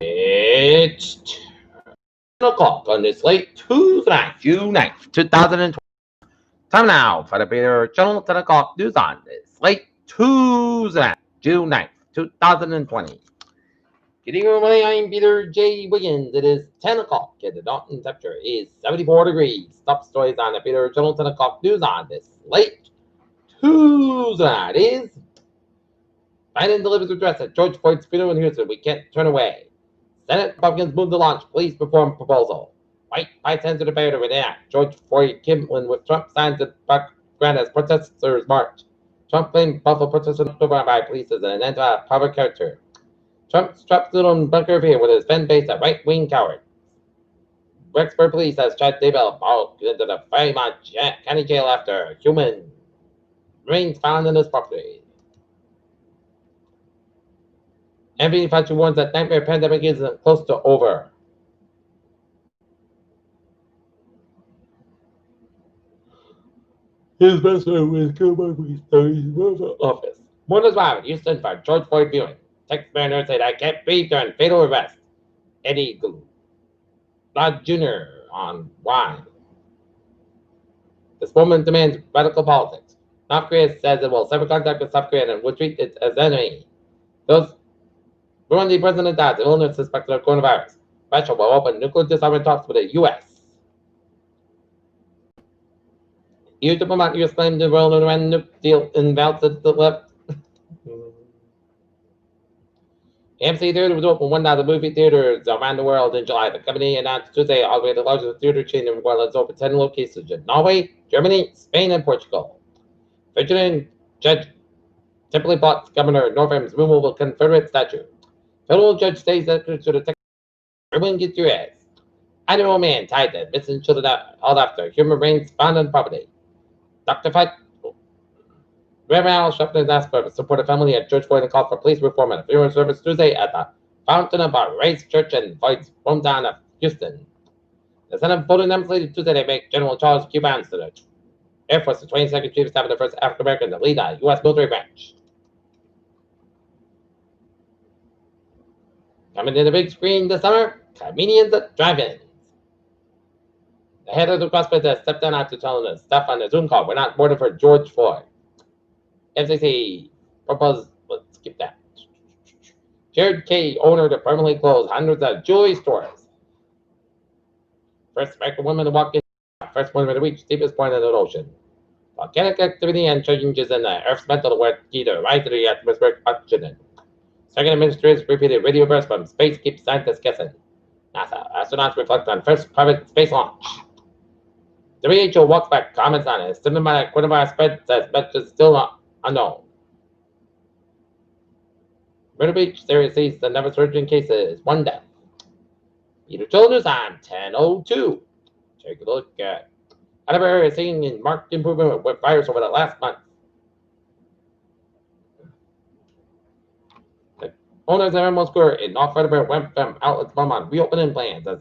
It's 10 o'clock on this late Tuesday night, June 9th, 2020. Time now for the Peter Channel 10 o'clock news on this late Tuesday night, June 9th, 2020. Good evening, everybody. I'm Peter J. Wiggins. It is 10 o'clock, and the Dalton temperature is 74 degrees. Top stories on the Peter Channel 10 o'clock news on this late Tuesday night is Biden delivers address at George Floyd's funeral in Houston. We can't turn away. Senate Republicans move to launch police reform proposal. White bicentennial debate to enact George Floyd Kimlin with Trump signs at grant as protesters march. Trump blamed Buffalo protesters by police as an anti-public character. Trump straps on bunker here with his fan base at right-wing coward. Rexburg police has tried to develop out into the Fremont County Jail after human remains found in his property. Anthony Fauci warns that nightmare pandemic is close to over. His best friend was killed by police during his office. Morning's Live at Houston for George Floyd viewing. Texas man said, "I can't breathe" during fatal arrest. Eddie Glad Jr. on why. This woman demands radical politics. North Korea says it will sever contact with South Korea and will treat it as enemy. Those Burundi president died of illness suspected of coronavirus. Russia will open nuclear disarmament talks with the U.S. EU diplomat U.S. claimed the world Iran nuke deal invalid the left. AMC Theater was open 1,000 movie theaters around the world in July. The company announced Tuesday already the largest theater chain in the world has opened 10 locations in Norway, Germany, Spain, and Portugal. Virginia Judge Temple Potts, Governor Northam's removal of Confederate statue. Federal judge stays that to the Texas. Everyone gets your ass. Animal man tied to missing children held after human remains found on property. Dr. Fight. Reverend Al Sharpton asked for support of family at George Floyd and called for police reform at a funeral service Tuesday at the Fountain of our Race Church in Floyd's hometown of Houston. The Senate voted unanimously Tuesday to make General Charles Q. Barnes to the Air Force the 22nd Chief of Staff of the first African American to lead a U.S. military branch. Coming to the big screen this summer, comedians at drive-ins. The head of the CrossFit has stepped down after telling the staff on the Zoom call we're not boarded for George Floyd. FCC proposed, let's skip that. Jared K., owner to permanently close hundreds of jewelry stores. First American woman to walk in, first woman to reach deepest point of the ocean. Volcanic activity and changes in the Earth's mantle were key to rise to the atmospheric oxygen. Second administrator's repeated radio bursts from space keeps scientists guessing. NASA astronauts reflect on first private space launch. WHO walks back comments on it. Symptomatic coronavirus spread says but is still not unknown. Myrtle Beach series sees the never surging cases, one death. Peter Childers on 10:02. Take a look at another area seeing in marked improvement with virus over the last month. The owners of Emerald Square in North Frederick went from outlets on reopening plans as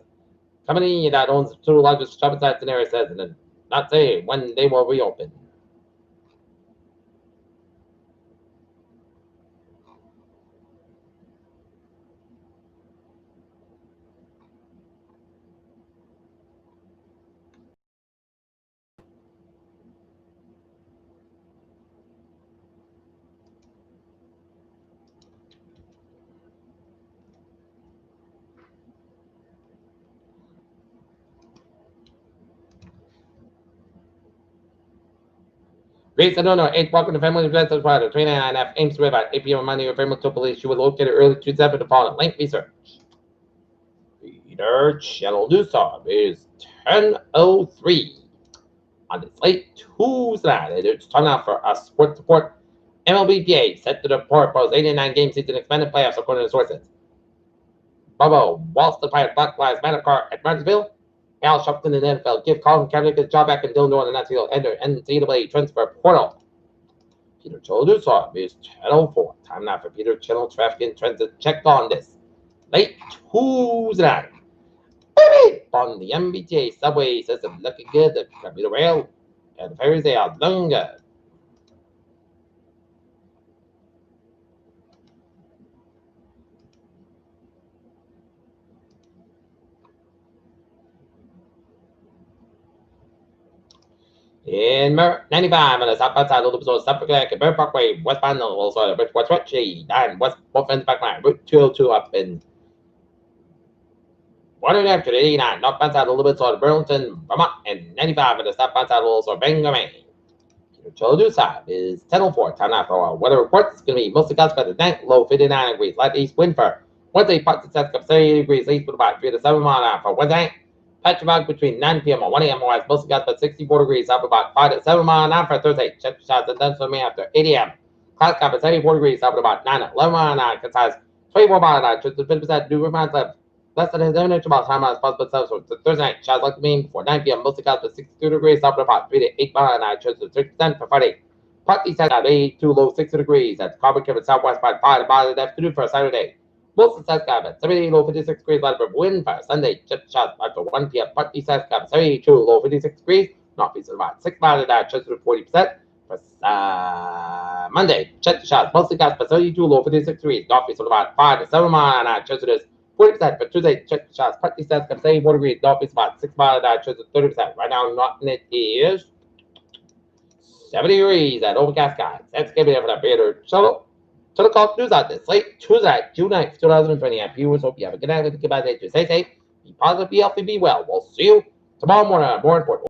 company that owns the two largest shopping sites in the area says and not say when they will reopen. Grace Adono, 8th welcome to family residence provider, 29F Ames Street at 8 p.m. Monday, Fairmont to police. You were located early Tuesday after the following link research. Peter Channel News is 10:03 on this late Tuesday night. It's time now for a sports report. MLBPA set to report post 89 game season expanded playoffs according to sources. Bubba Walsh the Pirate Black Lives Matter car at Martinsville. Al Sharpton in the NFL give Colin Kaepernick his job back in Illinois and not to enter NCAA transfer portal. Peter Channel is 10:04. Time now for Peter Channel traffic and transit check on this late Tuesday night. On the MBTA subway system looking good. The commuter rail and the ferries they are longer. In 95 on the south side of the episode, Suffolk Connecticut, Bird Parkway, westbound, also West Watchy, and West Both Ends Back Line, Route 202 up in 1 after 89, northbound side a little bit of Burlington, Vermont, and 95 on the southbound side of Bangor, Maine. Your side is 10:04. Time now for our weather report. It's going to be mostly clouds by the night, low 59 degrees, light east wind for Wednesday, parts of Saskatchewan, 70 degrees east with about 3 to 7 miles an hour for Wednesday. Patch of fog between 9 p.m. and 1 a.m. Otherwise, mostly clouds by 64 degrees, up about 5 to 7 miles an hour for Thursday. Check the shots and then swimming after 8 a.m. Clouds cap at 74 degrees, up about 9 to 11 miles an hour. Concise 24 miles an hour. Just 50% new reminds left. Less than 7 inches about time as possible. So Thursday night, showers likely mean before 9 p.m. Mostly clouds with 62 degrees, up about 3 to 8 miles an hour. Just 30% for Friday. Partly sunny at 82, low 60 degrees. That's carbon covered southwest by 5 about the afternoon for Saturday. Most of the sky at 78, low 56 degrees. Light of wind for Sunday. Just shots after 1 p.m. Partly sunny at 72, low 56 degrees. Northeast about 6 miles an hour. Just 40% for Monday. Check the shots. Mostly skies by 72, low 56 degrees. Northeast about 5 to 7 miles an hour. Just 40% for Tuesday. Check the shots. Partly sunny at 74 degrees. Northeast about 6 miles an hour. Just 30%. Right now, Norton it is 70 degrees at overcast skies. That's going to be it for that better. So, the call news on this late Tuesday, June 9th, 2020. And viewers, hope you have a good night. Goodbye. Stay safe, be positive, be healthy, be well. We'll see you tomorrow morning on More Important.